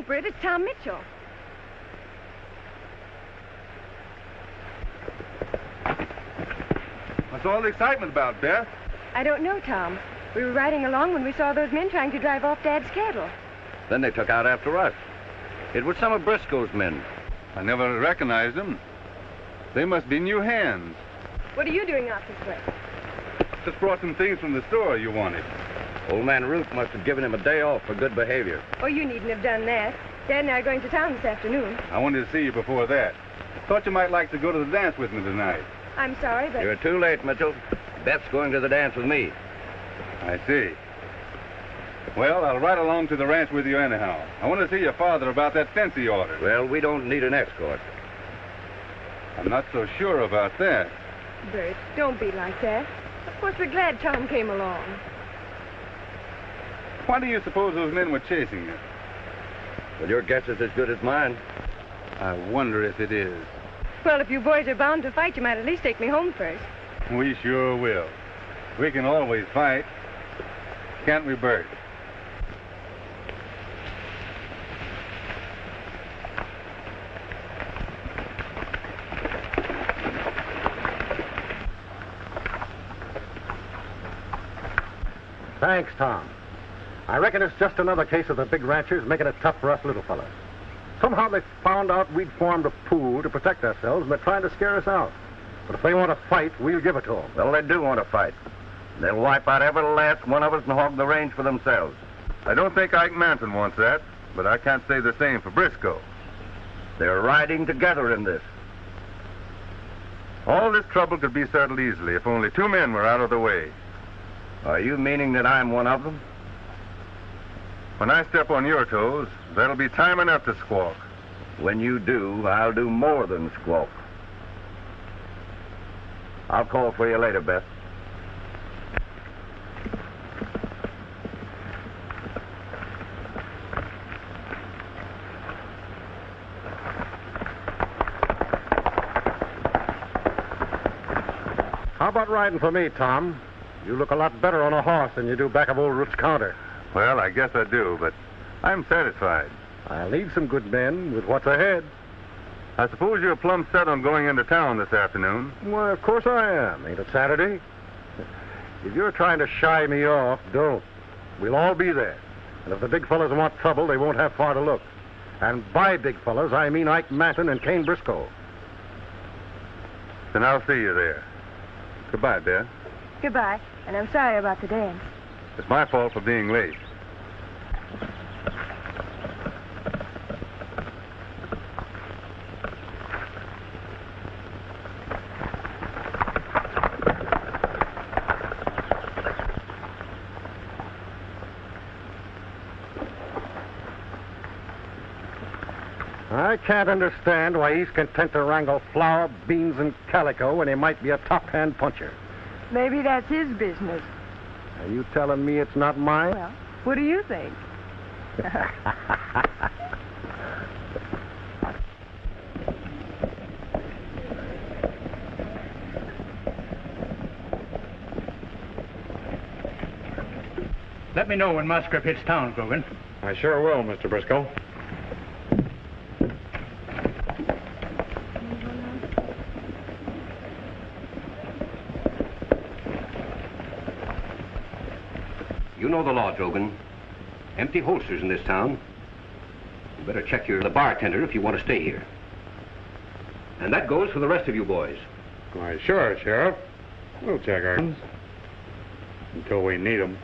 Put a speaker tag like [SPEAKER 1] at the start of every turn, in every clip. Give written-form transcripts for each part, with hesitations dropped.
[SPEAKER 1] Britt. It's Tom Mitchell.
[SPEAKER 2] What's all the excitement about, Beth?
[SPEAKER 1] I don't know, Tom. We were riding along when we saw those men trying to drive off Dad's cattle.
[SPEAKER 3] Then they took out after us. It was some of Briscoe's men.
[SPEAKER 2] I never recognized them. They must be new hands.
[SPEAKER 1] What are you doing out this way?
[SPEAKER 2] Just brought some things from the store you wanted.
[SPEAKER 3] Old man Root must have given him a day off for good behavior.
[SPEAKER 1] Oh, you needn't have done that. Dad and I are going to town this afternoon.
[SPEAKER 2] I wanted to see you before that. Thought you might like to go to the dance with me tonight.
[SPEAKER 1] I'm sorry, but...
[SPEAKER 3] You're too late, Mitchell. Beth's going to the dance with me.
[SPEAKER 2] I see. Well, I'll ride along to the ranch with you anyhow. I want to see your father about that fence he ordered.
[SPEAKER 3] Well, we don't need an escort.
[SPEAKER 2] I'm not so sure about that.
[SPEAKER 1] Bert, don't be like that. Of course, we're glad Tom came along.
[SPEAKER 2] Why do you suppose those men were chasing you?
[SPEAKER 3] Well, your guess is as good as mine.
[SPEAKER 2] I wonder if it is.
[SPEAKER 1] Well, if you boys are bound to fight, you might at least take me home first.
[SPEAKER 2] We sure will. We can always fight. Can't we, Bert?
[SPEAKER 4] Thanks, Tom. I reckon it's just another case of the big ranchers making it tough for us little fellas. Somehow they found out we'd formed a pool to protect ourselves, and they're trying to scare us out. But if they want to fight, we'll give it to them.
[SPEAKER 3] Well, they do want to fight. They'll wipe out every last one of us and hog the range for themselves.
[SPEAKER 2] I don't think Ike Manton wants that, but I can't say the same for Briscoe.
[SPEAKER 3] They're riding together in this.
[SPEAKER 2] All this trouble could be settled easily if only two men were out of the way.
[SPEAKER 3] Are you meaning that I'm one of them?
[SPEAKER 2] When I step on your toes, that'll be time enough to squawk.
[SPEAKER 3] When you do, I'll do more than squawk. I'll call for you later, Beth.
[SPEAKER 4] How about riding for me, Tom? You look a lot better on a horse than you do back of old Root's counter.
[SPEAKER 2] Well, I guess I do, but I'm satisfied.
[SPEAKER 4] I'll lead some good men with what's ahead.
[SPEAKER 2] I suppose you're plumb set on going into town this afternoon.
[SPEAKER 4] Well, of course I am. Ain't it Saturday? If you're trying to shy me off, don't. We'll all be there. And if the big fellas want trouble, they won't have far to look. And by big fellas, I mean Ike Manton and Kane Briscoe.
[SPEAKER 2] Then I'll see you there. Goodbye, Beth.
[SPEAKER 1] Goodbye, and I'm sorry about the dance.
[SPEAKER 2] It's my fault for being late.
[SPEAKER 4] I can't understand why he's content to wrangle flour, beans, and calico when he might be a top-hand puncher.
[SPEAKER 1] Maybe that's his business.
[SPEAKER 4] Are you telling me it's not mine?
[SPEAKER 1] Well, what do you think?
[SPEAKER 5] Let me know when Musgrave hits town, Grogan.
[SPEAKER 4] I sure will, Mr. Briscoe.
[SPEAKER 6] You know the law, Drogan. Empty holsters in this town. You better check the bartender if you want to stay here. And that goes for the rest of you boys.
[SPEAKER 4] Why, sure, Sheriff. We'll check our guns until we need them.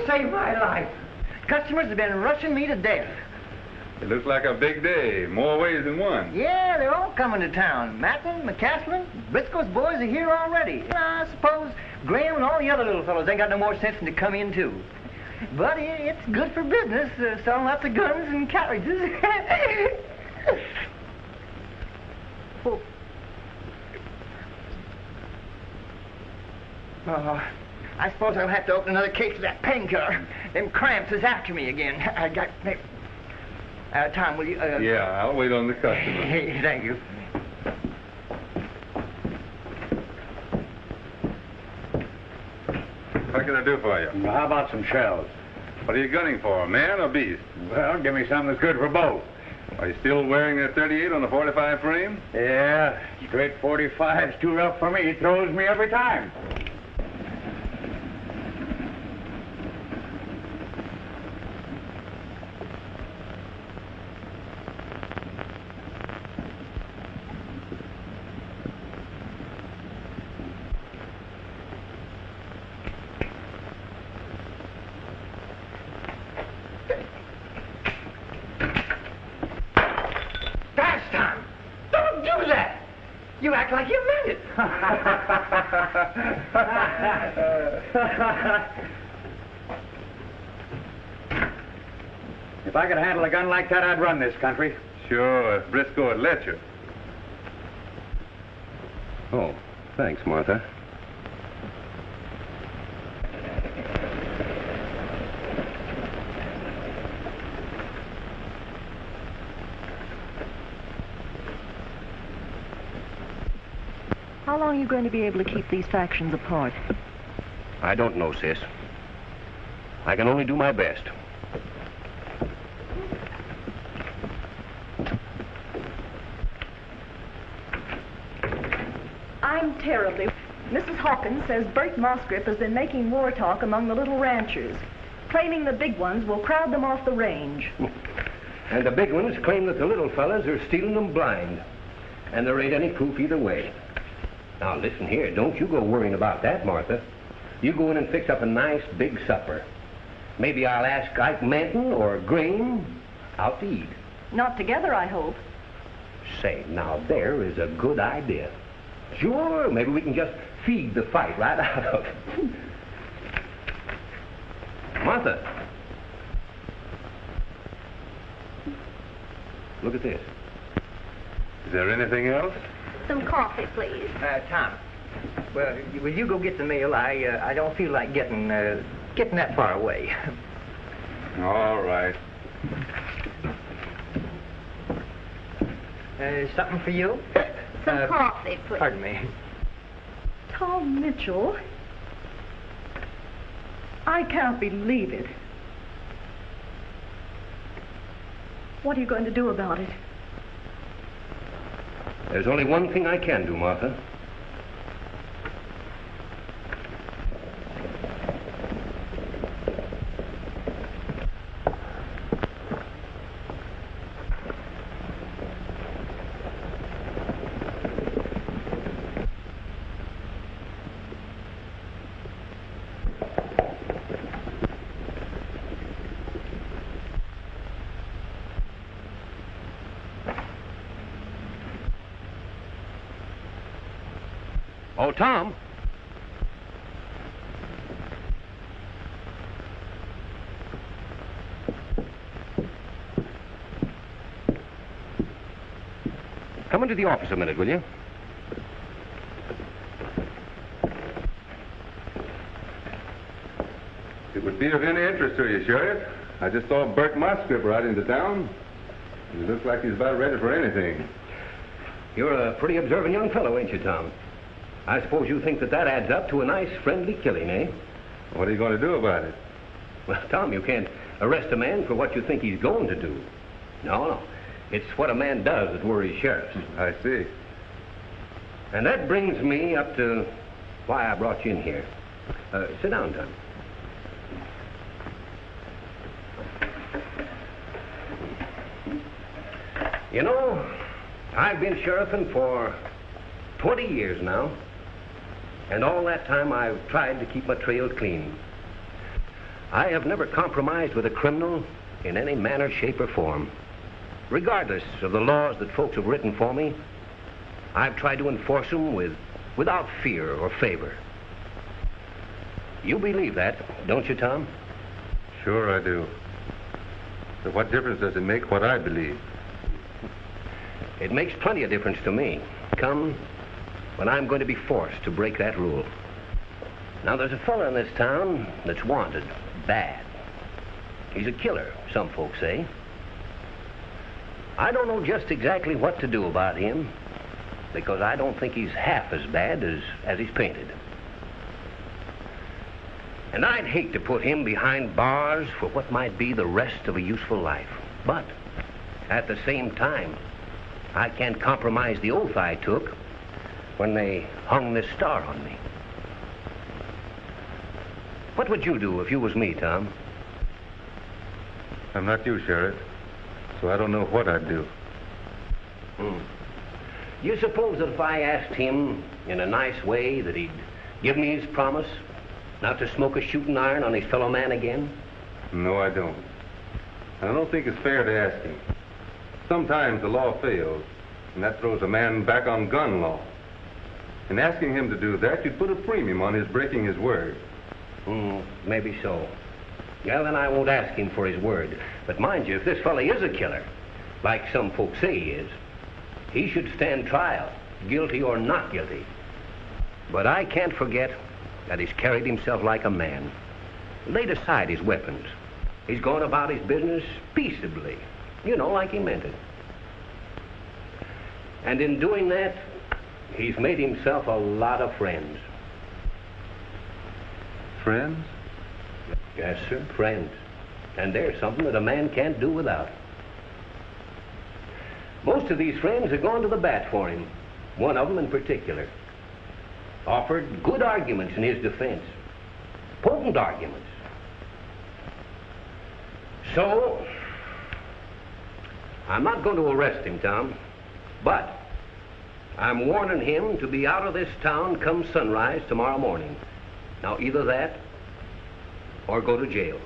[SPEAKER 7] Saved my life. Customers have been rushing me to death.
[SPEAKER 2] It looks like a big day, more ways than one.
[SPEAKER 7] Yeah, they're all coming to town. Matlin, McCaslin, Briscoe's boys are here already. I suppose Graham and all the other little fellows ain't got no more sense than to come in, too. But it's good for business, selling lots of guns and carriages. Oh, I suppose I'll have to open another case of that painkiller. Them cramps is after me again. I got... Tom, will you...
[SPEAKER 2] Yeah, I'll wait on the customer.
[SPEAKER 7] Hey, thank you.
[SPEAKER 2] What can I do for you?
[SPEAKER 5] Well, how about some shells?
[SPEAKER 2] What are you gunning for, man or beast?
[SPEAKER 5] Well, give me something that's good for both.
[SPEAKER 2] Are you still wearing that 38 on the 45 frame?
[SPEAKER 5] Yeah, straight 45's too rough for me. It throws me every time.
[SPEAKER 7] You act like you meant it.
[SPEAKER 5] If I could handle a gun like that, I'd run this country.
[SPEAKER 2] Sure, if Briscoe would let you.
[SPEAKER 6] Oh, thanks, Martha.
[SPEAKER 8] How long are you going to be able to keep these factions apart?
[SPEAKER 6] I don't know, sis. I can only do my best.
[SPEAKER 8] I'm terribly... Mrs. Hawkins says Bert Mosgrip has been making war talk among the little ranchers, claiming the big ones will crowd them off the range.
[SPEAKER 6] And the big ones claim that the little fellas are stealing them blind. And there ain't any proof either way. Now, listen here. Don't you go worrying about that, Martha. You go in and fix up a nice big supper. Maybe I'll ask Ike Manton or Graham out to eat.
[SPEAKER 8] Not together, I hope.
[SPEAKER 6] Say, now there is a good idea. Sure, maybe we can just feed the fight right out of it. Martha. Look at this.
[SPEAKER 2] Is there anything else?
[SPEAKER 9] Some coffee, please.
[SPEAKER 7] Tom, well, will you go get the mail? I don't feel like getting that far away.
[SPEAKER 2] All right.
[SPEAKER 7] Something for you?
[SPEAKER 9] Some coffee, please.
[SPEAKER 7] Pardon me.
[SPEAKER 8] Tom Mitchell, I can't believe it. What are you going to do about it?
[SPEAKER 6] There's only one thing I can do, Martha. Oh, Tom. Come into the office a minute, will you?
[SPEAKER 2] It would be of any interest to you, Sheriff. I just saw Bert Mosgrip ride into town. He looks like he's about ready for anything.
[SPEAKER 6] You're a pretty observant young fellow, ain't you, Tom? I suppose you think that adds up to a nice, friendly killing, eh?
[SPEAKER 2] What are you going to do about it?
[SPEAKER 6] Well, Tom, you can't arrest a man for what you think he's going to do. No. It's what a man does that worries sheriffs.
[SPEAKER 2] I see.
[SPEAKER 6] And that brings me up to why I brought you in here. Sit down, Tom. You know, I've been sheriffing for 20 years now. And all that time I've tried to keep my trail clean. I have never compromised with a criminal in any manner, shape, or form. Regardless of the laws that folks have written for me, I've tried to enforce them without fear or favor. You believe that, don't you, Tom?
[SPEAKER 2] Sure I do. So what difference does it make what I believe?
[SPEAKER 6] It makes plenty of difference to me. Come when I'm going to be forced to break that rule. Now, there's a fella in this town that's wanted bad. He's a killer, some folks say. I don't know just exactly what to do about him, because I don't think he's half as bad as he's painted. And I'd hate to put him behind bars for what might be the rest of a useful life. But at the same time, I can't compromise the oath I took when they hung this star on me. What would you do if you was me, Tom?
[SPEAKER 2] I'm not you, Sheriff, so I don't know what I'd do.
[SPEAKER 6] You suppose that if I asked him in a nice way that he'd give me his promise not to smoke a shooting iron on his fellow man again?
[SPEAKER 2] No, I don't. I don't think it's fair to ask him. Sometimes the law fails, and that throws a man back on gun law. In asking him to do that, you'd put a premium on his breaking his word.
[SPEAKER 6] Maybe so. Well, then I won't ask him for his word. But mind you, if this fella is a killer, like some folks say he is, he should stand trial, guilty or not guilty. But I can't forget that he's carried himself like a man, laid aside his weapons. He's gone about his business peaceably, like he meant it. And in doing that, he's made himself a lot of friends.
[SPEAKER 2] Friends?
[SPEAKER 6] Yes, sir, friends. And there's something that a man can't do without. Most of these friends have gone to the bat for him. One of them in particular offered good arguments in his defense. Potent arguments. So, I'm not going to arrest him, Tom, but I'm warning him to be out of this town come sunrise tomorrow morning. Now, either that or go to jail.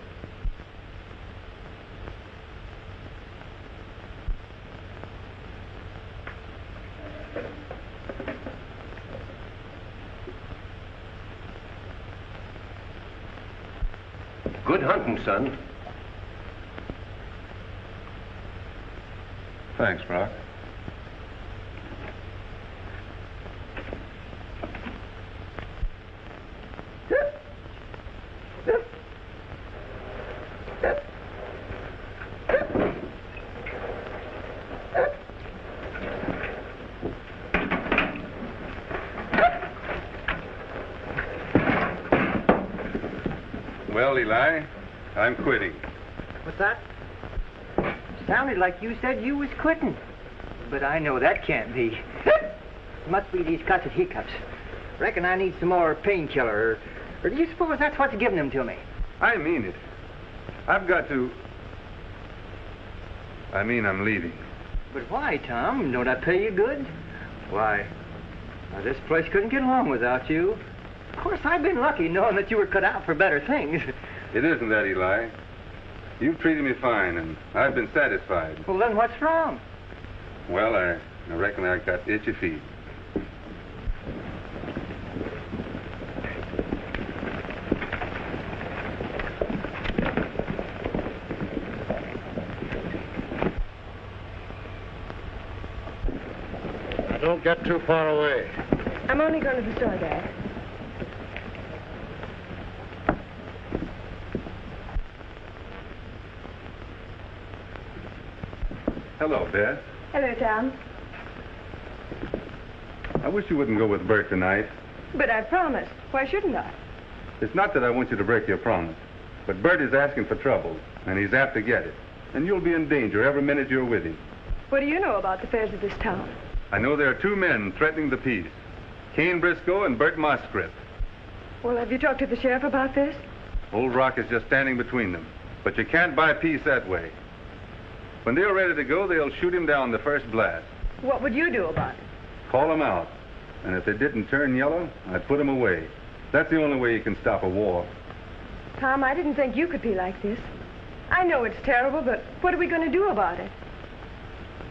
[SPEAKER 6] Good hunting, son.
[SPEAKER 2] Thanks, Brock. Well, Eli, I'm quitting.
[SPEAKER 7] What's that? Sounded like you said you was quitting. But I know that can't be. Must be these cuts and hiccups. Reckon I need some more painkiller. Or do you suppose that's what's giving them to me?
[SPEAKER 2] I mean it. I've got to... I'm leaving.
[SPEAKER 7] But why, Tom? Don't I pay you good? Why, this place couldn't get along without you. Of course, I've been lucky knowing that you were cut out for better things.
[SPEAKER 2] It isn't that, Eli. You've treated me fine, and I've been satisfied.
[SPEAKER 7] Well, then what's wrong?
[SPEAKER 2] Well, I reckon I got itchy feet.
[SPEAKER 4] Now, don't get too far away.
[SPEAKER 1] I'm only going to the store, Dad.
[SPEAKER 2] Hello, Beth.
[SPEAKER 1] Hello, Tom.
[SPEAKER 2] I wish you wouldn't go with Bert tonight.
[SPEAKER 1] But I promised. Why shouldn't I?
[SPEAKER 2] It's not that I want you to break your promise, but Bert is asking for trouble, and he's apt to get it. And you'll be in danger every minute you're with him.
[SPEAKER 1] What do you know about the affairs of this town?
[SPEAKER 2] I know there are two men threatening the peace, Kane Briscoe and Bert Mosgrip.
[SPEAKER 1] Well, have you talked to the sheriff about this?
[SPEAKER 2] Old Rock is just standing between them, but you can't buy peace that way. When they're ready to go, they'll shoot him down the first blast.
[SPEAKER 1] What would you do about it?
[SPEAKER 2] Call them out. And if they didn't turn yellow, I'd put them away. That's the only way you can stop a war.
[SPEAKER 1] Tom, I didn't think you could be like this. I know it's terrible, but what are we going to do about it?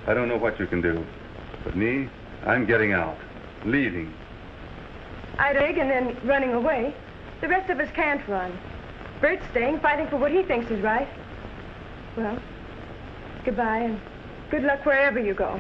[SPEAKER 2] I don't know what you can do. But me, I'm getting out. Leaving.
[SPEAKER 1] I'd egg and then running away. The rest of us can't run. Bert's staying, fighting for what he thinks is right. Well, goodbye and good luck wherever you go.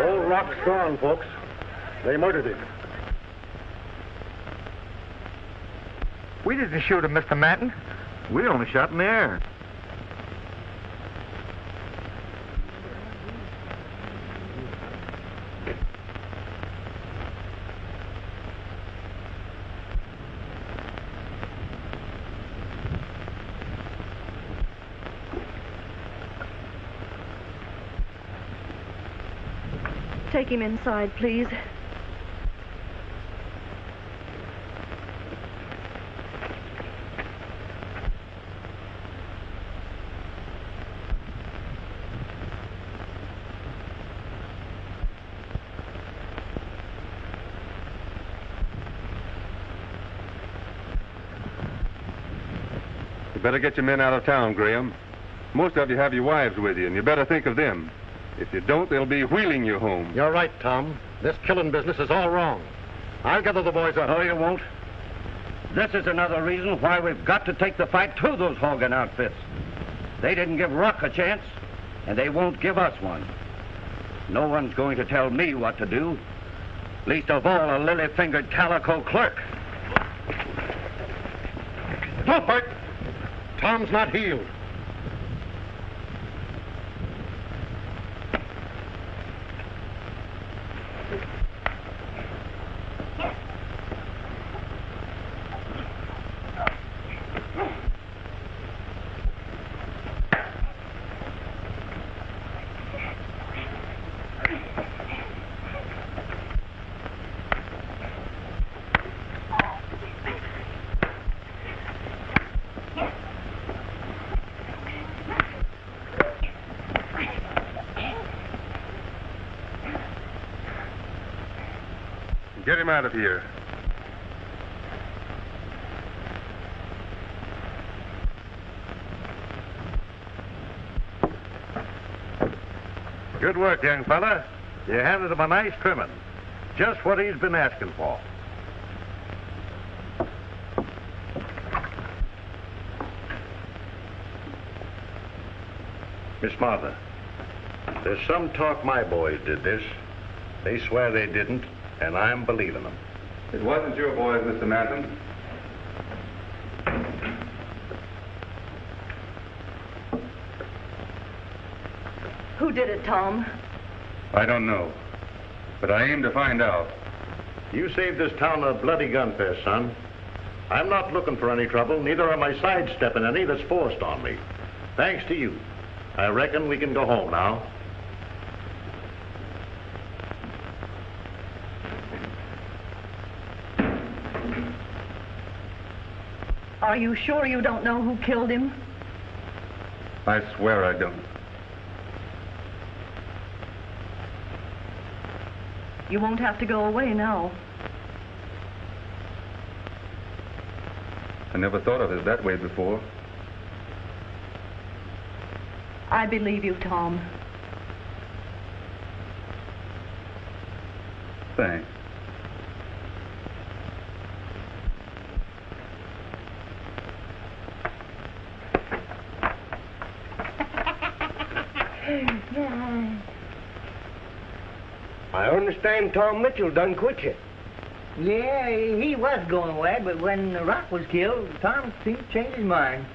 [SPEAKER 4] Old Rock's gone, folks. They murdered him.
[SPEAKER 5] We didn't shoot him, Mr. Manton.
[SPEAKER 3] We only shot in the air.
[SPEAKER 1] Take him inside, please.
[SPEAKER 2] You better get your men out of town, Graham. Most of you have your wives with you, and you better think of them. If you don't, they'll be wheeling you home.
[SPEAKER 4] You're right, Tom. This killing business is all wrong. I'll gather the boys up.
[SPEAKER 3] No, you won't. This is another reason why we've got to take the fight to those Hogan outfits. They didn't give Rock a chance, and they won't give us one. No one's going to tell me what to do, least of all a lily-fingered calico clerk.
[SPEAKER 4] Don't hurt. Tom's not healed.
[SPEAKER 2] Get him out of here.
[SPEAKER 3] Good work, young fella. You handed him a nice trimming. Just what he's been asking for. Miss Martha, there's some talk my boys did this. They swear they didn't, and I'm believing them.
[SPEAKER 2] It wasn't your boys, Mr. Manton.
[SPEAKER 1] Who did it, Tom?
[SPEAKER 2] I don't know, but I aim to find out.
[SPEAKER 3] You saved this town a bloody gunfest, son. I'm not looking for any trouble, neither am I sidestepping any that's forced on me. Thanks to you. I reckon we can go home now.
[SPEAKER 8] Are you sure you don't know who killed him?
[SPEAKER 2] I swear I don't.
[SPEAKER 8] You won't have to go away now.
[SPEAKER 2] I never thought of it that way before.
[SPEAKER 8] I believe you, Tom.
[SPEAKER 2] Thanks.
[SPEAKER 7] I understand Tom Mitchell done quit you. Yeah, he was going away, but when Rock was killed, Tom seemed to change his mind.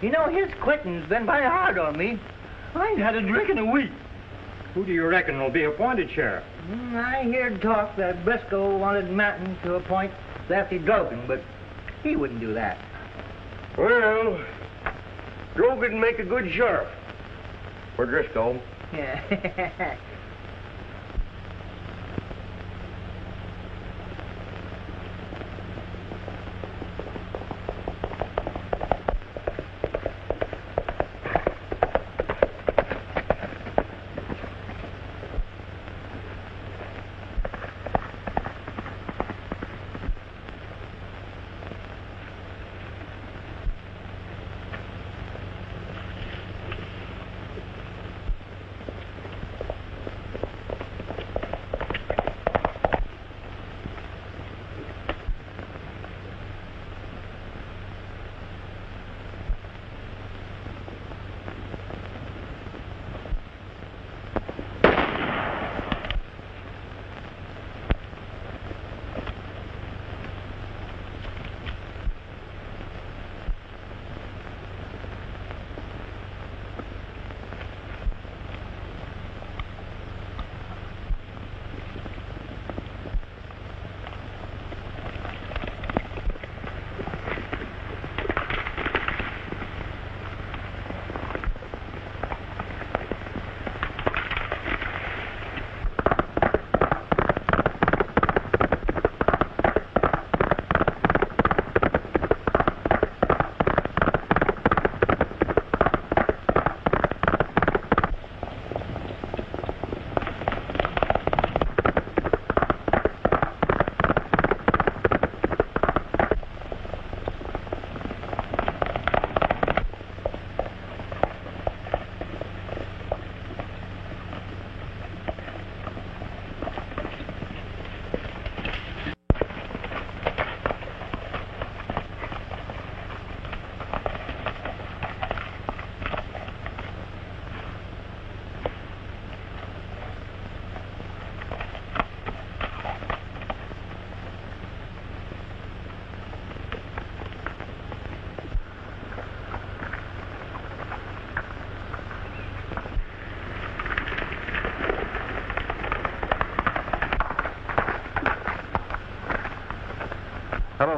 [SPEAKER 7] You know, his quitting's been mighty hard on me. I ain't had a drink in a week.
[SPEAKER 5] Who do you reckon will be appointed sheriff?
[SPEAKER 7] I heard talk that Briscoe wanted Manton to appoint Lefty Drogan, but he wouldn't do that.
[SPEAKER 5] Well, Drogan'd make a good sheriff.
[SPEAKER 3] For Driscoll.
[SPEAKER 7] Yeah.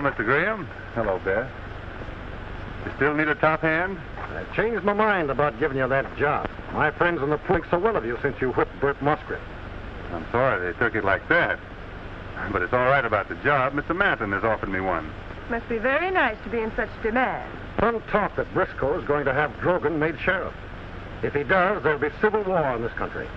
[SPEAKER 2] Mr. Graham. Hello, Beth. You still need a top hand?
[SPEAKER 4] I changed my mind about giving you that job. My friends in the pool think so well of you since you whipped Bert Musgrave.
[SPEAKER 2] I'm sorry they took it like that. But it's all right about the job. Mr. Manton has offered me one.
[SPEAKER 1] Must be very nice to be in such demand.
[SPEAKER 4] Some talk that Briscoe is going to have Drogan made sheriff. If he does, there'll be civil war in this country.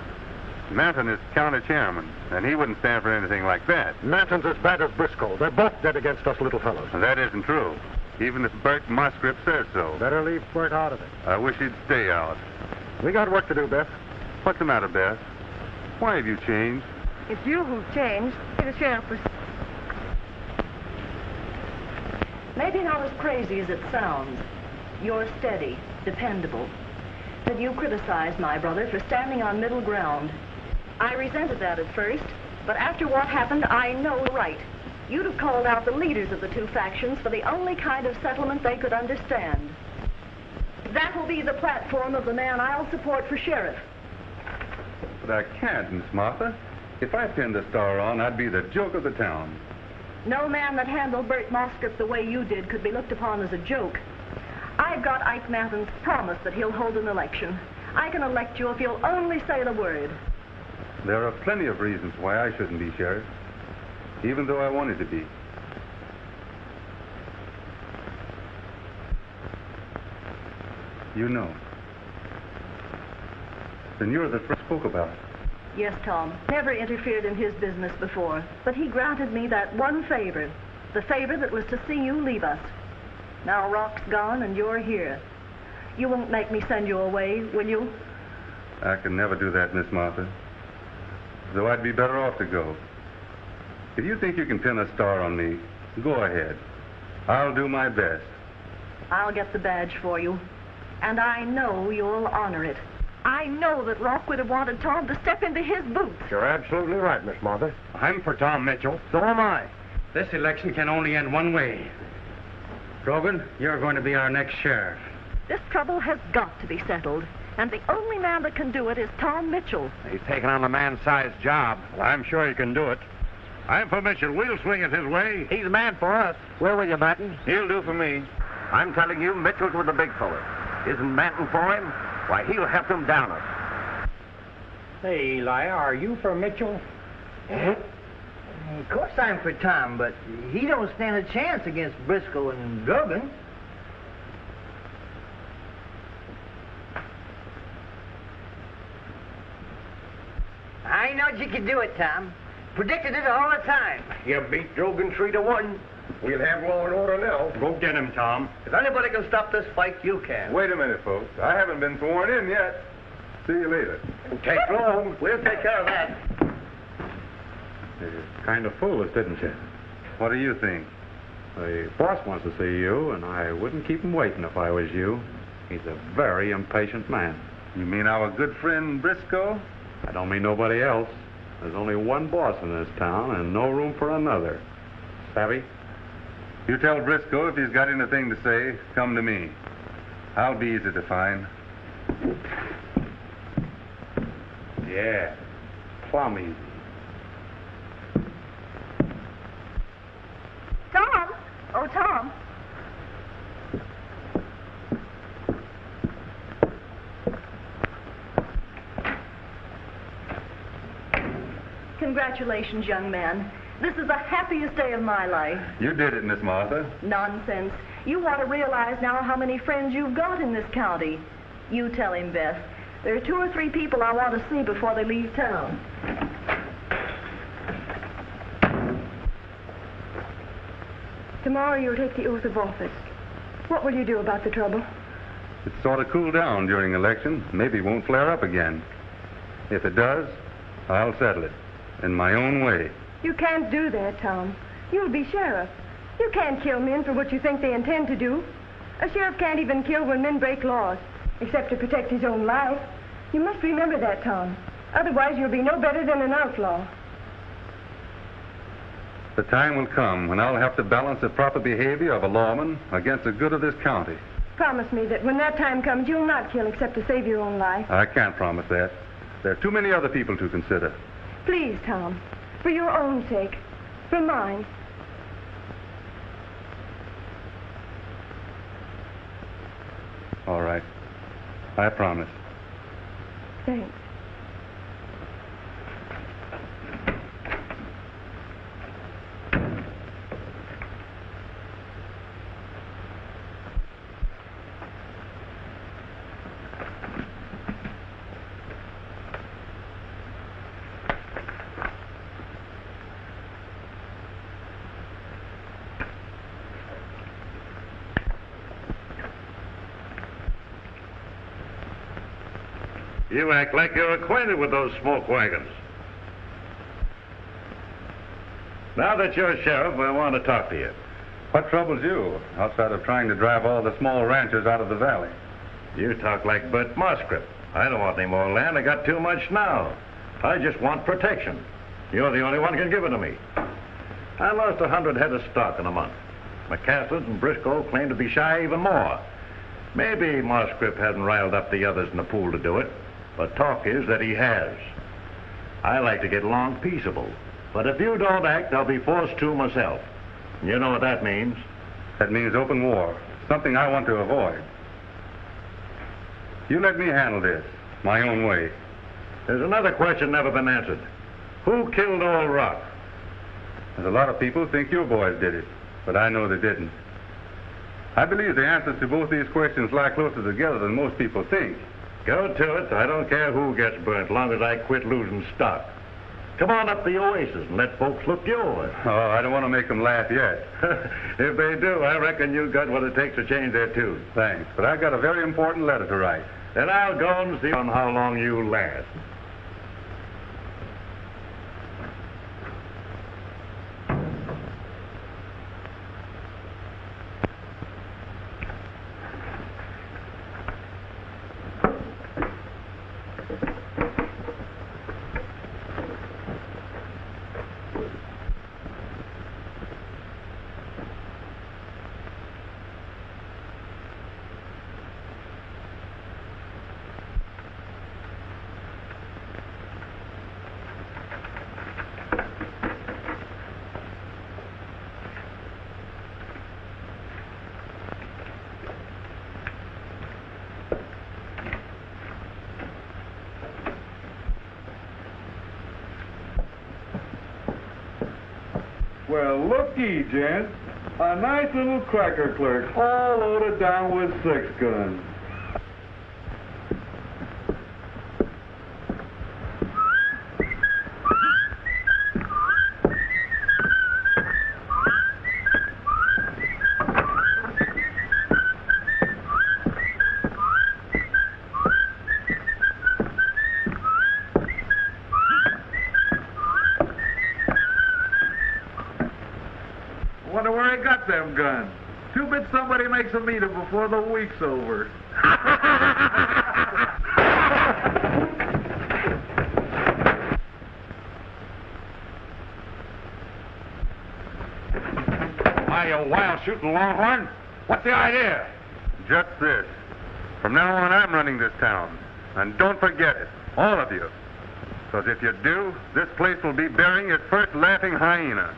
[SPEAKER 2] Manton is county chairman, and he wouldn't stand for anything like that.
[SPEAKER 4] Manton's as bad as Briscoe. They're both dead against us little fellows.
[SPEAKER 2] That isn't true, even if Bert Musgrave says so.
[SPEAKER 4] Better leave Bert out of it.
[SPEAKER 2] I wish he'd stay out.
[SPEAKER 4] We got work to do, Beth.
[SPEAKER 2] What's the matter, Beth? Why have you changed?
[SPEAKER 1] It's you who've changed. The sheriff was...
[SPEAKER 8] Maybe not as crazy as it sounds. You're steady, dependable. But you criticized my brother for standing on middle ground. I resented that at first, but after what happened, I know right. You'd have called out the leaders of the two factions for the only kind of settlement they could understand. That will be the platform of the man I'll support for sheriff.
[SPEAKER 2] But I can't, Miss Martha. If I pinned a star on, I'd be the joke of the town.
[SPEAKER 8] No man that handled Bert Musgrave the way you did could be looked upon as a joke. I've got Ike Manton's promise that he'll hold an election. I can elect you if you'll only say the word.
[SPEAKER 2] There are plenty of reasons why I shouldn't be sheriff, even though I wanted to be. You know. Then you're the first spoke about it.
[SPEAKER 8] Yes, Tom. Never interfered in his business before, but he granted me that one favor. The favor that was to see you leave us. Now Rock's gone and you're here. You won't make me send you away, will you?
[SPEAKER 2] I can never do that, Miss Martha. Though I'd be better off to go. If you think you can pin a star on me, go ahead. I'll do my best.
[SPEAKER 8] I'll get the badge for you. And I know you'll honor it. I know that Rock would have wanted Tom to step into his boots.
[SPEAKER 4] You're absolutely right, Miss Martha.
[SPEAKER 5] I'm for Tom Mitchell.
[SPEAKER 7] So am I.
[SPEAKER 5] This election can only end one way. Drogan, you're going to be our next sheriff.
[SPEAKER 8] This trouble has got to be settled. And the only man that can do it is Tom Mitchell.
[SPEAKER 3] He's taking on a man-sized job.
[SPEAKER 5] Well, I'm sure he can do it. I'm for Mitchell. We'll swing it his way.
[SPEAKER 3] He's a man for us. Where will you, Manton?
[SPEAKER 5] He'll do for me.
[SPEAKER 3] I'm telling you, Mitchell's with the big fella. Isn't Manton for him? Why, he'll have them down us.
[SPEAKER 7] Hey, Eli, are you for Mitchell? Of course I'm for Tom, but he don't stand a chance against Briscoe and Drogan. I knowed you could do it, Tom. Predicted it all the time.
[SPEAKER 6] You beat Drogan 3-1. We'll have law and order now.
[SPEAKER 5] Go get him, Tom.
[SPEAKER 6] If anybody can stop this fight, you can.
[SPEAKER 2] Wait a minute, folks. I haven't been sworn in yet. See you later.
[SPEAKER 6] Don't take long. We'll take care of that.
[SPEAKER 10] You kind of foolish, didn't you?
[SPEAKER 2] What do you think?
[SPEAKER 10] The boss wants to see you, and I wouldn't keep him waiting if I was you. He's a very impatient man.
[SPEAKER 2] You mean our good friend Briscoe?
[SPEAKER 10] I don't mean nobody else. There's only one boss in this town and no room for another. Savvy?
[SPEAKER 2] You tell Briscoe if he's got anything to say, come to me. I'll be easy to find.
[SPEAKER 10] Yeah, plumb easy.
[SPEAKER 8] Tom! Oh, Tom. Congratulations, young man. This is the happiest day of my life.
[SPEAKER 2] You did it, Miss Martha.
[SPEAKER 8] Nonsense. You want to realize now how many friends you've got in this county. You tell him, Beth. There are 2 or 3 people I want to see before they leave town.
[SPEAKER 1] Tomorrow you'll take the oath of office. What will you do about the trouble?
[SPEAKER 2] It's sort of cooled down during election. Maybe it won't flare up again. If it does, I'll settle it in my own way.
[SPEAKER 1] You can't do that, Tom. You'll be sheriff. You can't kill men for what you think they intend to do. A sheriff can't even kill when men break laws, except to protect his own life. You must remember that, Tom. Otherwise, you'll be no better than an outlaw.
[SPEAKER 2] The time will come when I'll have to balance the proper behavior of a lawman against the good of this county.
[SPEAKER 1] Promise me that when that time comes, you'll not kill except to save your own life.
[SPEAKER 2] I can't promise that. There are too many other people to consider.
[SPEAKER 1] Please, Tom. For your own sake. For mine.
[SPEAKER 2] All right. I promise.
[SPEAKER 1] Thanks.
[SPEAKER 3] You act like you're acquainted with those smoke wagons. Now that you're sheriff, I want to talk to you.
[SPEAKER 2] What troubles you, outside of trying to drive all the small ranchers out of the valley?
[SPEAKER 3] You talk like Bert Moscrip. I don't want any more land. I got too much now. I just want protection. You're the only one who can give it to me. I lost 100 head of stock in a month. McCaslin and Briscoe claim to be shy even more. Maybe Moscrip hasn't riled up the others in the pool to do it, but talk is that he has. I like to get along peaceable, but if you don't act, I'll be forced to myself. You know what that means?
[SPEAKER 2] That means open war, something I want to avoid. You let me handle this, my own way.
[SPEAKER 3] There's another question never been answered. Who killed Old Rock?
[SPEAKER 2] There's a lot of people think your boys did it, but I know they didn't. I believe the answers to both these questions lie closer together than most people think.
[SPEAKER 3] Go to it. I don't care who gets burnt, as long as I quit losing stock. Come on up the Oasis and let folks look you over.
[SPEAKER 2] Oh, I don't want to make them laugh yet.
[SPEAKER 3] If they do, I reckon you got what it takes to change their tune.
[SPEAKER 2] Thanks, but I've got a very important letter to write.
[SPEAKER 3] Then I'll go and see on how long you last.
[SPEAKER 11] Well, looky, gent. A nice little cracker clerk, all loaded down with 6 guns. Wonder where he got them guns. Too bad somebody makes him meet him before the week's over.
[SPEAKER 3] Why, you wild shooting longhorn? What's the idea?
[SPEAKER 2] Just this. From now on, I'm running this town. And don't forget it, all of you. Because if you do, this place will be burying its first laughing hyena.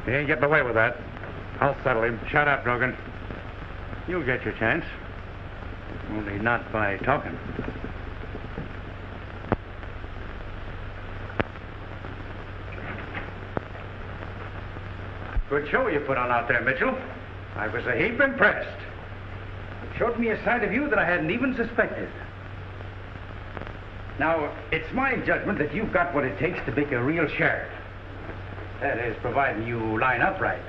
[SPEAKER 5] You ain't getting away with that. I'll settle him. Shut up, Brogan. You'll get your chance. Only not by talking. Good show you put on out there, Mitchell. I was a heap impressed. It showed me a side of you that I hadn't even suspected. Now, it's my judgment that you've got what it takes to make a real sheriff. That is, providing you line up right.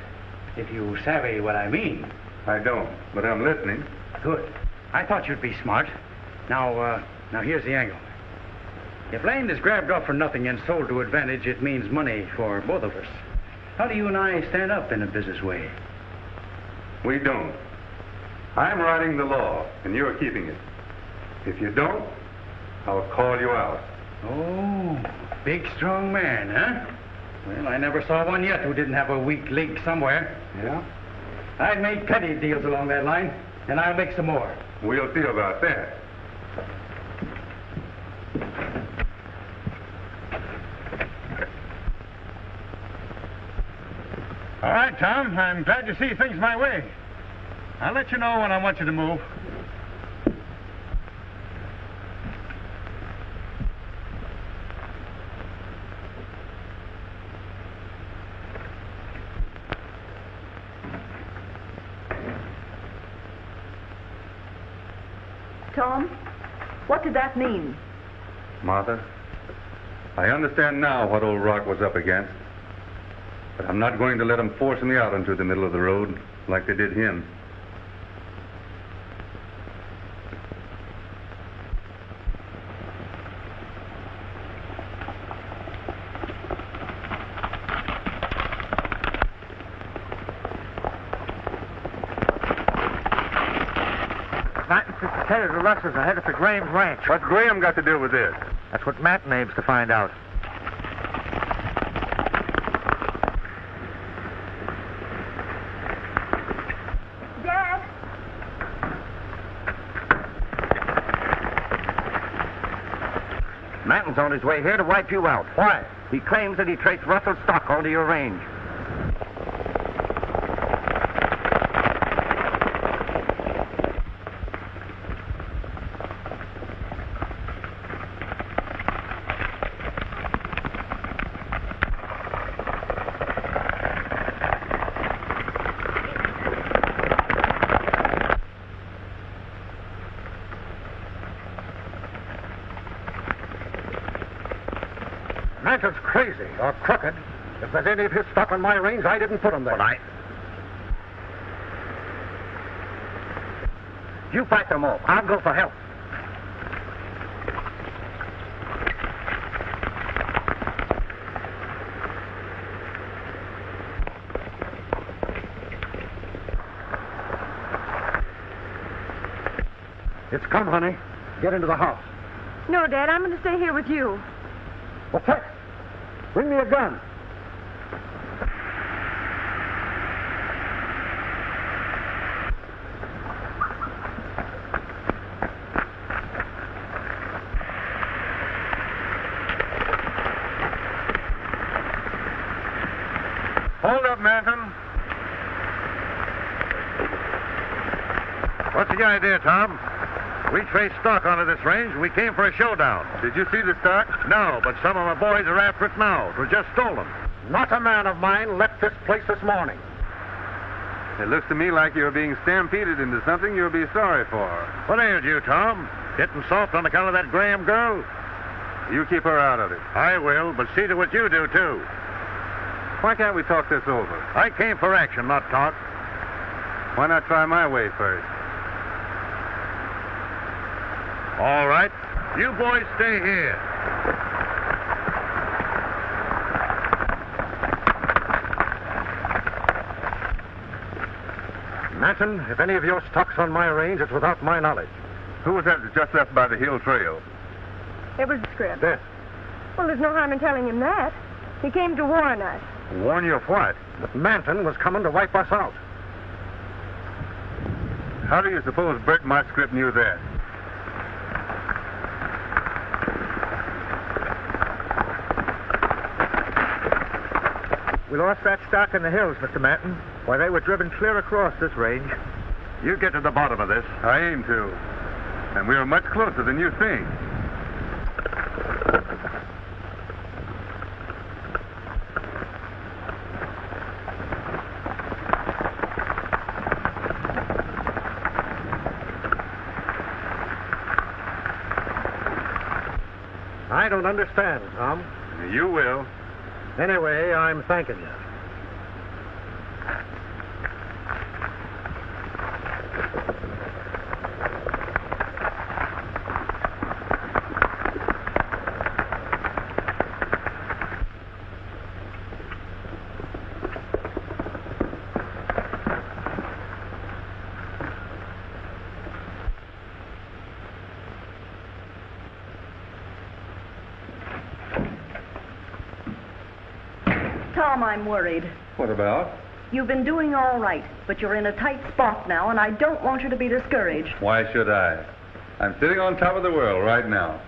[SPEAKER 5] If you savvy what I mean.
[SPEAKER 2] I don't, but I'm listening.
[SPEAKER 5] Good. I thought you'd be smart. Now here's the angle. If land is grabbed off for nothing and sold to advantage, it means money for both of us. How do you and I stand up in a business way?
[SPEAKER 2] We don't. I'm writing the law, and you're keeping it. If you don't, I'll call you out.
[SPEAKER 5] Oh, big, strong man, huh? Well, I never saw one yet who didn't have a weak link somewhere.
[SPEAKER 2] Yeah?
[SPEAKER 5] I've made plenty of deals along that line, and I'll make some more.
[SPEAKER 2] We'll see about that.
[SPEAKER 5] right, Tom. I'm glad you see things my way. I'll let you know when I want you to move.
[SPEAKER 8] Tom, what did that mean?
[SPEAKER 2] Martha, I understand now what old Rock was up against. But I'm not going to let them force me out into the middle of the road like they did him.
[SPEAKER 12] The rustlers are headed for Graham's ranch.
[SPEAKER 2] What's Graham got to do with this?
[SPEAKER 12] That's what Manton aims to find out.
[SPEAKER 1] Dad?
[SPEAKER 3] Manton's on his way here to wipe you out.
[SPEAKER 12] Why?
[SPEAKER 3] He claims that he traced Russell's stock onto your range.
[SPEAKER 4] Manton's crazy or crooked. If there's any of his stock on my range, I didn't put him there.
[SPEAKER 3] Well, You fight them off. I'll go for help.
[SPEAKER 4] It's come, honey. Get into the house.
[SPEAKER 1] No, Dad, I'm going to stay here with you.
[SPEAKER 4] Well, Tex, bring me a gun.
[SPEAKER 2] Hold up, Manton.
[SPEAKER 3] What's the idea, Tom? We traced stock onto this range. We came for a showdown.
[SPEAKER 2] Did you see the stock?
[SPEAKER 3] No, but some of my boys are after it now. It was just stolen.
[SPEAKER 4] Not a man of mine left this place this morning.
[SPEAKER 2] It looks to me like you're being stampeded into something you'll be sorry for.
[SPEAKER 3] What ailed you, Tom? Getting soft on account of that Graham girl?
[SPEAKER 2] You keep her out of it.
[SPEAKER 3] I will, but see to what you do, too.
[SPEAKER 2] Why can't we talk this over?
[SPEAKER 3] I came for action, not talk.
[SPEAKER 2] Why not try my way first?
[SPEAKER 3] All right. You boys stay here.
[SPEAKER 4] Manton, if any of your stock's on my range, it's without my knowledge.
[SPEAKER 2] Who was that just left by the hill trail?
[SPEAKER 1] It was Scribb.
[SPEAKER 4] This.
[SPEAKER 1] Well, there's no harm in telling him that. He came to warn us.
[SPEAKER 2] Warn you of what?
[SPEAKER 4] That Manton was coming to wipe us out.
[SPEAKER 2] How do you suppose Bert Scribb knew that?
[SPEAKER 12] We lost that stock in the hills, Mr. Manton. Why, they were driven clear across this range.
[SPEAKER 3] You get to the bottom of this.
[SPEAKER 2] I aim to. And we are much closer than you think.
[SPEAKER 4] I don't understand, Tom.
[SPEAKER 2] You will.
[SPEAKER 4] Anyway, I'm thanking you.
[SPEAKER 8] Tom, I'm worried.
[SPEAKER 2] What about?
[SPEAKER 8] You've been doing all right, but you're in a tight spot now, and I don't want you to be discouraged.
[SPEAKER 2] Why should I? I'm sitting on top of the world right now.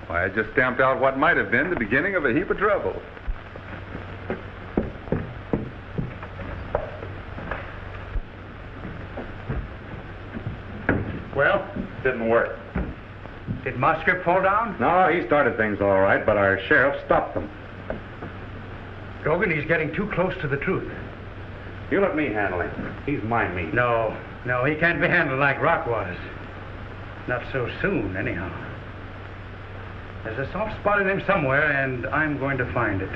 [SPEAKER 2] Why, I just stamped out what might have been the beginning of a heap of trouble.
[SPEAKER 5] Did Mosscrip fall down?
[SPEAKER 10] No, he started things all right, but our sheriff stopped them.
[SPEAKER 5] Grogan, he's getting too close to the truth.
[SPEAKER 10] You let me handle him. He's my meat.
[SPEAKER 5] No, he can't be handled like Rock was. Not so soon, anyhow. There's a soft spot in him somewhere, and I'm going to find it.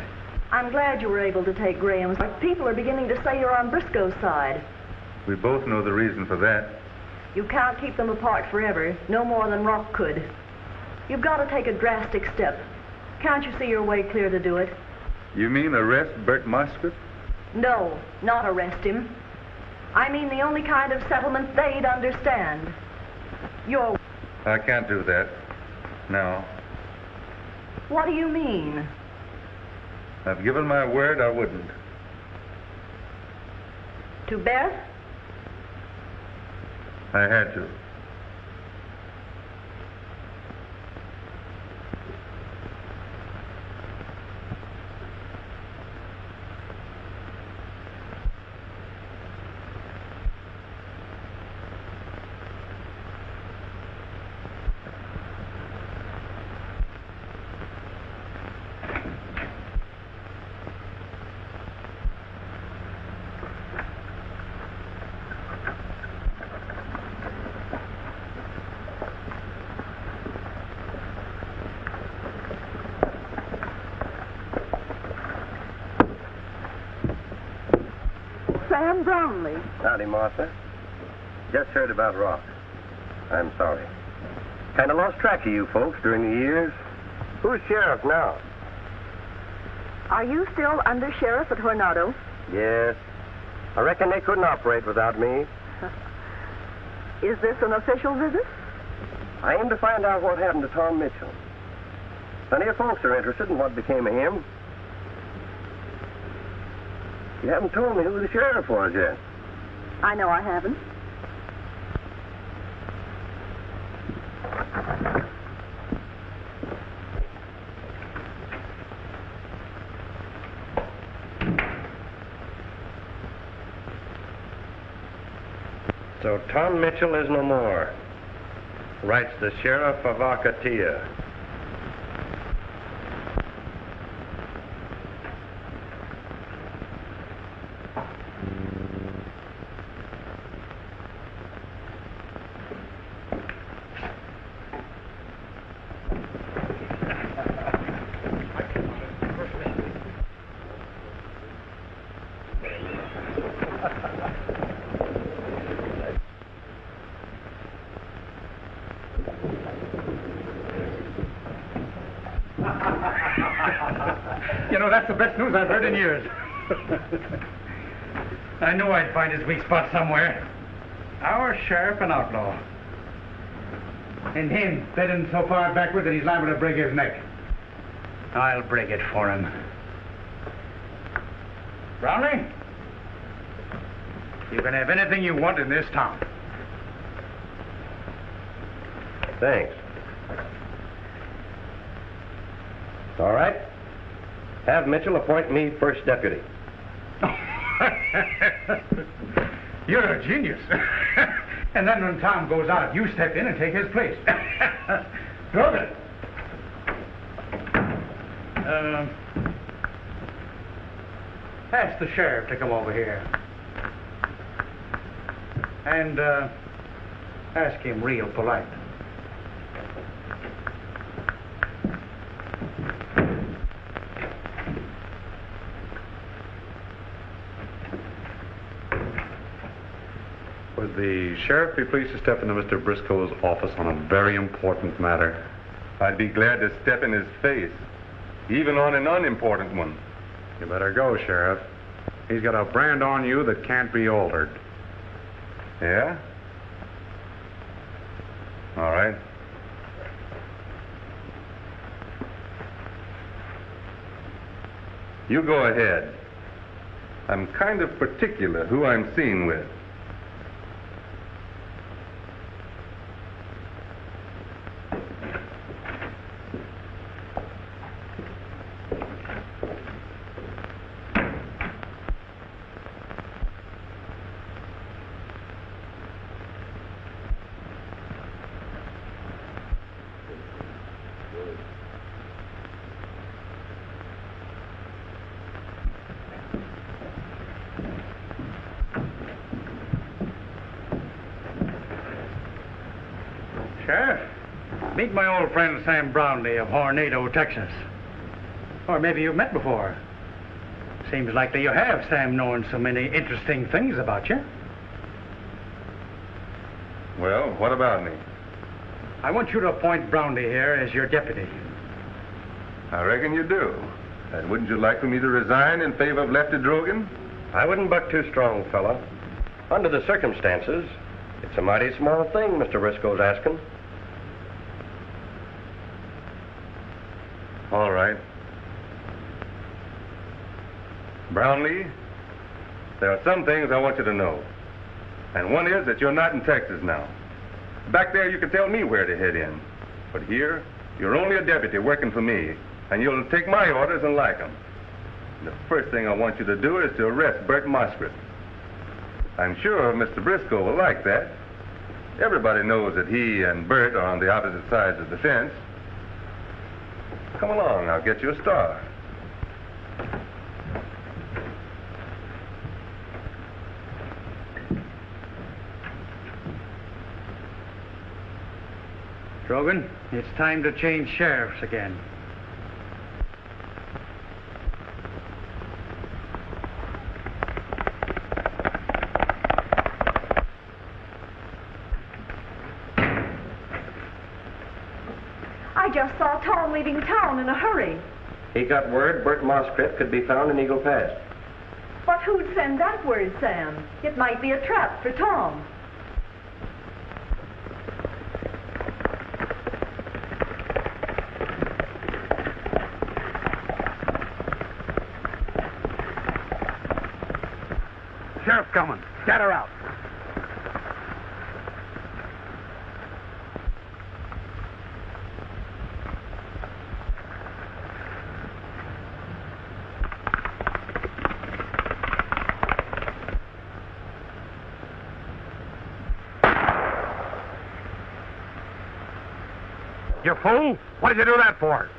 [SPEAKER 8] I'm glad you were able to take Graham's. People are beginning to say you're on Briscoe's side.
[SPEAKER 2] We both know the reason for that.
[SPEAKER 8] You can't keep them apart forever, no more than Rock could. You've got to take a drastic step. Can't you see your way clear to do it?
[SPEAKER 2] You mean arrest Bert Mosscrip?
[SPEAKER 8] No, not arrest him. I mean the only kind of settlement they'd understand.
[SPEAKER 2] I can't do that. No.
[SPEAKER 8] What do you mean?
[SPEAKER 2] I've given my word I wouldn't.
[SPEAKER 8] To Beth?
[SPEAKER 2] I had to.
[SPEAKER 13] Sam Brownlee.
[SPEAKER 6] Howdy, Martha. Just heard about Rock. I'm sorry. Kind of lost track of you folks during the years. Who's sheriff now?
[SPEAKER 13] Are you still under sheriff at Hornado?
[SPEAKER 6] Yes. I reckon they couldn't operate without me.
[SPEAKER 13] Is this an official visit?
[SPEAKER 6] I aim to find out what happened to Tom Mitchell. Plenty of folks are interested in what became of him. You haven't told me who the sheriff was yet.
[SPEAKER 13] I know I haven't.
[SPEAKER 6] So Tom Mitchell is no more, writes the sheriff of Arcatia.
[SPEAKER 5] You know, that's the best news I've heard in years. I knew I'd find his weak spot somewhere. Our sheriff and outlaw. And him bending so far backward that he's liable to break his neck. I'll break it for him. Brownlee, you can have anything you want in this town.
[SPEAKER 6] Thanks. All right. Have Mitchell appoint me first deputy.
[SPEAKER 5] You're a genius. And then when Tom goes out, you step in and take his place. Grogan. Ask the sheriff to come over here. And ask him real polite.
[SPEAKER 10] Would the sheriff be pleased to step into Mr. Briscoe's office on a very important matter?
[SPEAKER 2] I'd be glad to step in his face, even on an unimportant one.
[SPEAKER 10] You better go, Sheriff. He's got a brand on you that can't be altered.
[SPEAKER 2] Yeah? All right. You go ahead. I'm kind of particular who I'm seen with.
[SPEAKER 5] Meet my old friend Sam Brownlee of Hornado, Texas. Or maybe you've met before. Seems likely you have, Sam, knowing so many interesting things about you.
[SPEAKER 2] Well, what about me?
[SPEAKER 5] I want you to appoint Brownlee here as your deputy.
[SPEAKER 2] I reckon you do. And wouldn't you like for me to resign in favor of Lefty Drogan?
[SPEAKER 6] I wouldn't buck too strong, fella. Under the circumstances, it's a mighty small thing Mr. Briscoe's asking.
[SPEAKER 2] All right. Brownlee, there are some things I want you to know. And one is that you're not in Texas now. Back there, you can tell me where to head in. But here, you're only a deputy working for me, and you'll take my orders and like them. The first thing I want you to do is to arrest Bert Moskrit. I'm sure Mr. Briscoe will like that. Everybody knows that he and Bert are on the opposite sides of the fence. Come along, I'll get you a star.
[SPEAKER 5] Drogan, it's time to change sheriffs again.
[SPEAKER 13] I just saw Tom leaving town in a hurry.
[SPEAKER 6] He got word Bert Moskrit could be found in Eagle Pass.
[SPEAKER 8] But who'd send that word, Sam? It might be a trap for Tom.
[SPEAKER 5] Sheriff's coming. Scatter out.
[SPEAKER 4] You fool! What did you do that for?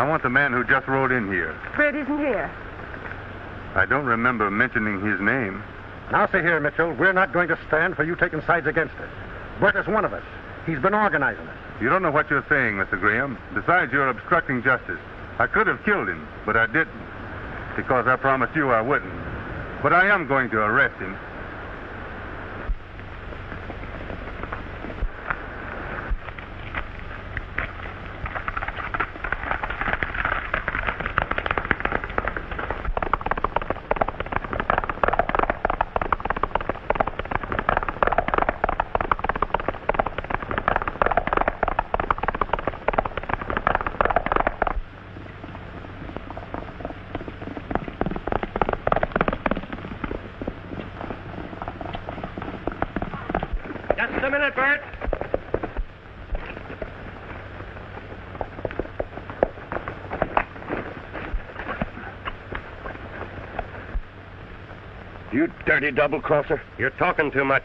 [SPEAKER 2] I want the man who just rode in here.
[SPEAKER 13] Bert isn't here.
[SPEAKER 2] I don't remember mentioning his name.
[SPEAKER 4] Now, see here, Mitchell. We're not going to stand for you taking sides against us. Bert is one of us. He's been organizing us.
[SPEAKER 2] You don't know what you're saying, Mr. Graham. Besides, you're obstructing justice. I could have killed him, but I didn't. Because I promised you I wouldn't. But I am going to arrest him.
[SPEAKER 3] Just a minute, Bert.
[SPEAKER 6] You dirty double-crosser.
[SPEAKER 3] You're talking too much.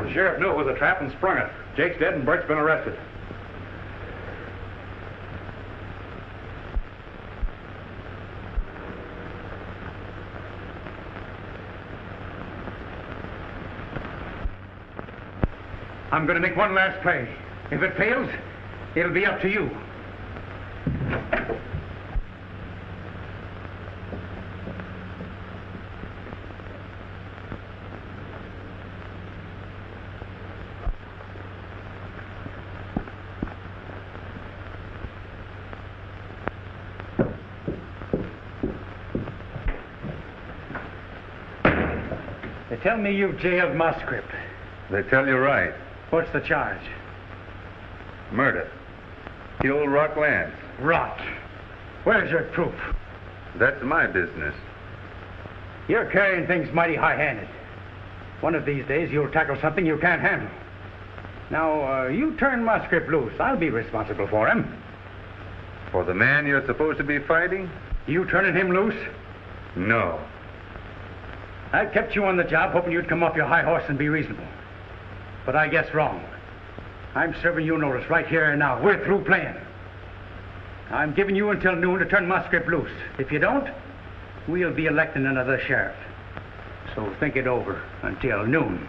[SPEAKER 10] The sheriff knew it was a trap and sprung it. Jake's dead and Bert's been arrested.
[SPEAKER 5] I'm going to make one last play. If it fails, it'll be up to you. They tell me you've jailed Musgrave.
[SPEAKER 2] They tell you right.
[SPEAKER 5] What's the charge?
[SPEAKER 2] Murder. Killed Rock Lance.
[SPEAKER 5] Rot. Where's your proof?
[SPEAKER 2] That's my business.
[SPEAKER 5] You're carrying things mighty high-handed. One of these days you'll tackle something you can't handle. Now, you turn Musgrave loose. I'll be responsible for him.
[SPEAKER 2] For the man you're supposed to be fighting?
[SPEAKER 5] You turning him loose?
[SPEAKER 2] No.
[SPEAKER 5] I kept you on the job hoping you'd come off your high horse and be reasonable. But I guess wrong. I'm serving you notice right here and now. We're through playing. I'm giving you until noon to turn Musgrave loose. If you don't, we'll be electing another sheriff. So think it over until noon.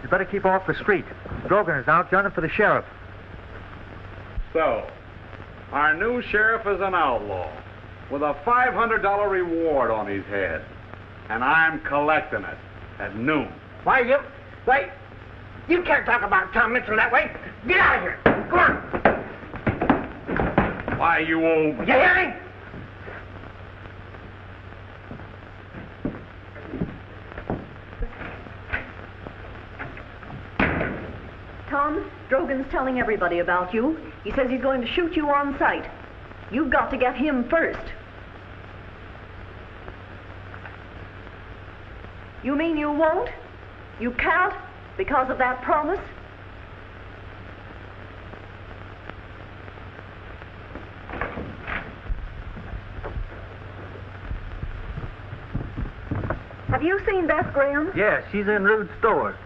[SPEAKER 12] You better keep off the street. Grogan is out gunning for the sheriff.
[SPEAKER 10] So, our new sheriff is an outlaw with a $500 reward on his head. And I'm collecting it at noon.
[SPEAKER 7] Why, you can't talk about Tom Mitchell that way. Get out of here. Go on.
[SPEAKER 10] Why, you old...
[SPEAKER 7] You hear me?
[SPEAKER 8] Tom, Drogan's telling everybody about you. He says he's going to shoot you on sight. You've got to get him first. You mean you won't? You can't because of that promise? Have you seen Beth Graham?
[SPEAKER 12] Yes, she's in Rude's store.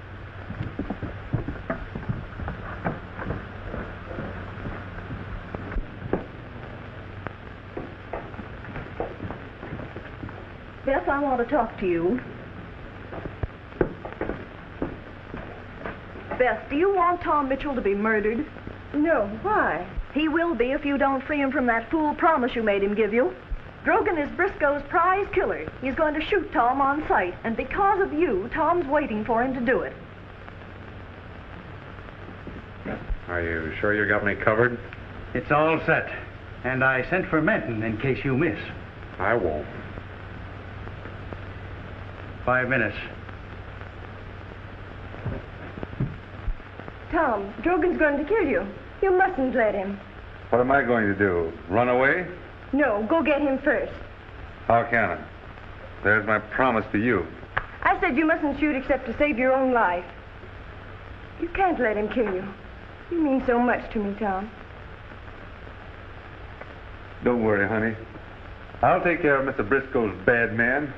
[SPEAKER 8] Beth, I want to talk to you. Beth, do you want Tom Mitchell to be murdered?
[SPEAKER 1] No, why?
[SPEAKER 8] He will be if you don't free him from that fool promise you made him give you. Drogan is Briscoe's prize killer. He's going to shoot Tom on sight, and because of you, Tom's waiting for him to do it.
[SPEAKER 10] Are you sure you got me covered?
[SPEAKER 5] It's all set. And I sent for Menton in case you miss.
[SPEAKER 10] I won't.
[SPEAKER 5] 5 minutes.
[SPEAKER 1] Tom, Drogan's going to kill you. You mustn't let him.
[SPEAKER 2] What am I going to do? Run away?
[SPEAKER 1] No, go get him first.
[SPEAKER 2] How can I? There's my promise to you.
[SPEAKER 1] I said you mustn't shoot except to save your own life. You can't let him kill you. You mean so much to me, Tom.
[SPEAKER 2] Don't worry, honey. I'll take care of Mr. Briscoe's bad man.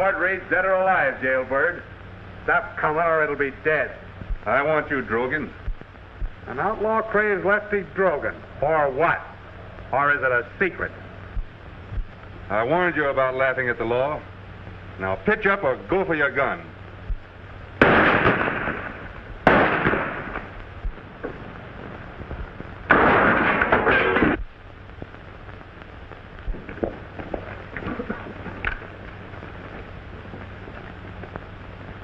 [SPEAKER 10] reward rate's dead or alive, jailbird. Stop coming or it'll be dead.
[SPEAKER 2] I want you, Drogan.
[SPEAKER 4] An outlaw crazed Lefty Drogan. For what? Or is it a secret?
[SPEAKER 2] I warned you about laughing at the law. Now pitch up or go for your gun.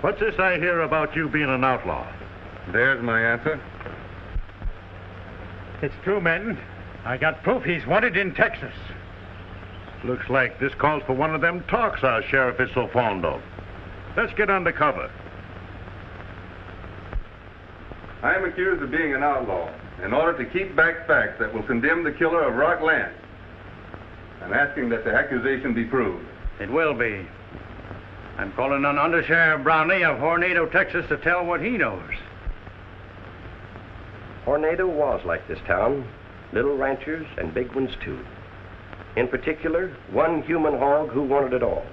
[SPEAKER 3] What's this I hear about you being an outlaw?
[SPEAKER 2] There's my answer.
[SPEAKER 5] It's true, Manton. I got proof he's wanted in Texas.
[SPEAKER 3] Looks like this calls for one of them talks our sheriff is so fond of. Let's get under cover.
[SPEAKER 2] I am accused of being an outlaw in order to keep back facts that will condemn the killer of Rock Lance. I'm asking that the accusation be proved.
[SPEAKER 5] It will be. I'm calling on Under Sheriff Brownlee of Hornado, Texas, to tell what he knows.
[SPEAKER 6] Hornado was like this town. Little ranchers and big ones, too. In particular, one human hog who wanted it all.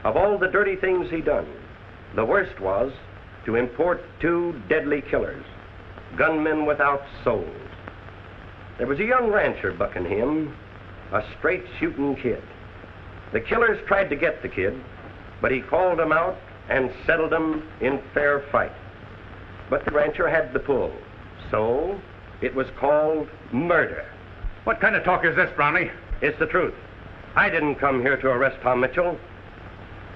[SPEAKER 6] Of all the dirty things he done, the worst was to import 2 deadly killers, gunmen without souls. There was a young rancher bucking him, a straight shooting kid. The killers tried to get the kid, but he called them out and settled them in fair fight. But the rancher had the pull, so it was called murder.
[SPEAKER 5] What kind of talk is this, Brownie?
[SPEAKER 6] It's the truth. I didn't come here to arrest Tom Mitchell.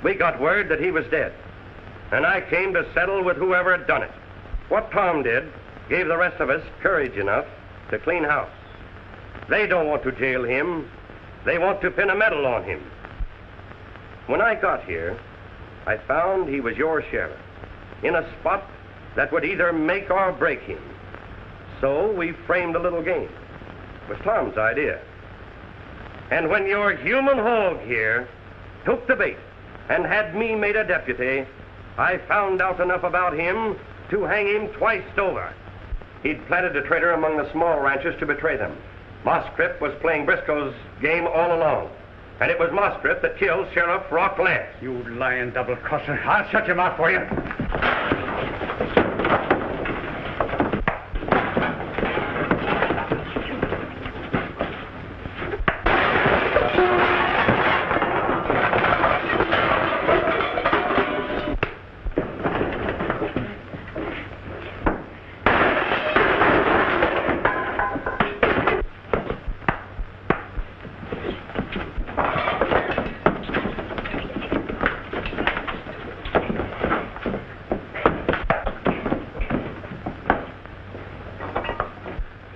[SPEAKER 6] We got word that he was dead, and I came to settle with whoever had done it. What Tom did gave the rest of us courage enough to clean house. They don't want to jail him. They want to pin a medal on him. When I got here, I found he was your sheriff, in a spot that would either make or break him. So we framed a little game. It was Tom's idea. And when your human hog here took the bait and had me made a deputy, I found out enough about him to hang him twice over. He'd planted a traitor among the small ranchers to betray them. Moss Tripp was playing Briscoe's game all along. And it was Moss Tripp that killed Sheriff Rock Lance.
[SPEAKER 5] You lying double-crosser. I'll shut your mouth for you.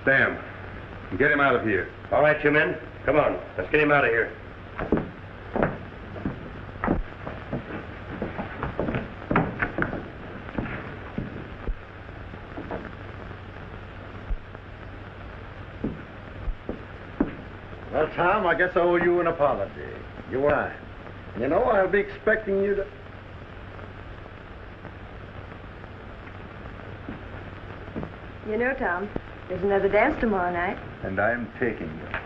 [SPEAKER 2] Sam, get him out of here.
[SPEAKER 6] All right, you men. Come on. Let's get him out of here.
[SPEAKER 4] Well, Tom, I guess I owe you an apology. You were right. You know, I'll be expecting you to...
[SPEAKER 1] You know, Tom, there's another dance tomorrow night.
[SPEAKER 11] And I'm taking you.